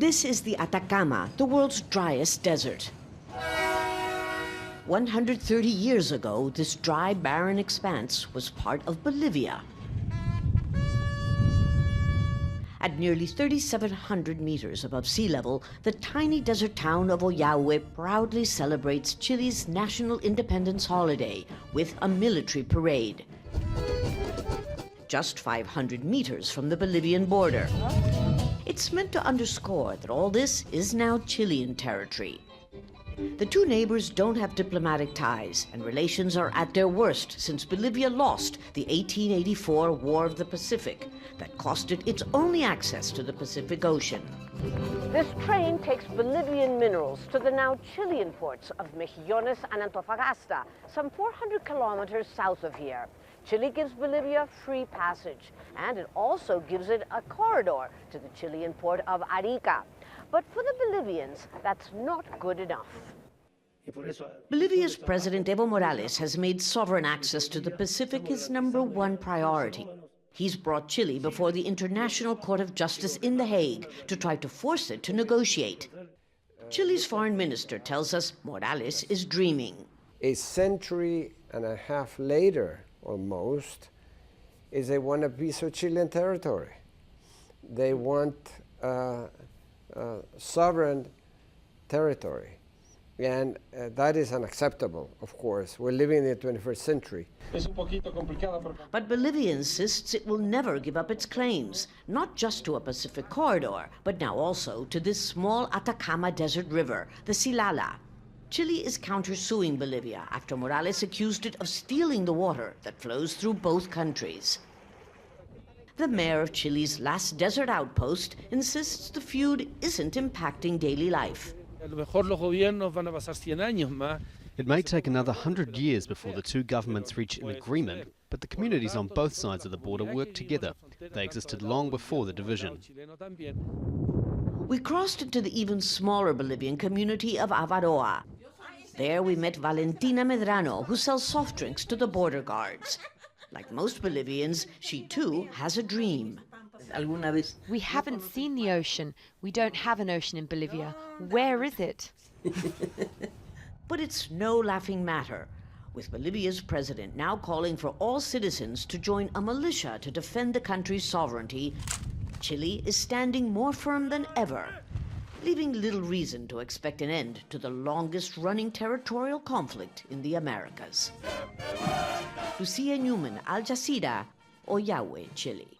This is the Atacama, the world's driest desert. 130 years ago, this dry, barren expanse was part of Bolivia. At nearly 3,700 meters above sea level, the tiny desert town of Ollague proudly celebrates Chile's national independence holiday with a military parade. Just 500 meters from the Bolivian border. It's meant to underscore that all this is now Chilean territory. The two neighbors don't have diplomatic ties, and relations are at their worst since Bolivia lost the 1884 War of the Pacific that cost it its only access to the Pacific Ocean. This train takes Bolivian minerals to the now Chilean ports of Mejillones and Antofagasta, some 400 kilometers south of here. Chile gives Bolivia free passage, and it also gives it a corridor to the Chilean port of Arica. But for the Bolivians, that's not good enough. Bolivia's President Evo Morales has made sovereign access to the Pacific his #1 priority. He's brought Chile before the International Court of Justice in The Hague to try to force it to negotiate. Chile's foreign minister tells us Morales is dreaming. A century and a half later, almost, is they want a piece of Chilean territory. They want sovereign territory. And that is unacceptable, of course. We're living in the 21st century. But Bolivia insists it will never give up its claims, not just to a Pacific corridor, but now also to this small Atacama Desert river, the Silala. Chile is countersuing Bolivia after Morales accused it of stealing the water that flows through both countries. The mayor of Chile's last desert outpost insists the feud isn't impacting daily life. It may take another 100 years before the two governments reach an agreement, but the communities on both sides of the border work together. They existed long before the division. We crossed into the even smaller Bolivian community of AVAROA. There we met Valentina Medrano, who sells soft drinks to the border guards. Like most Bolivians, she too has a dream. We haven't seen the ocean. We don't have an ocean in Bolivia. Where is it? But it's no laughing matter, with Bolivia's president now calling for all citizens to join a militia to defend the country's sovereignty. Chile is standing more firm than ever, leaving little reason to expect an end to the longest-running territorial conflict in the Americas. Lucia, Newman, Jazeera, Ollague, Chile.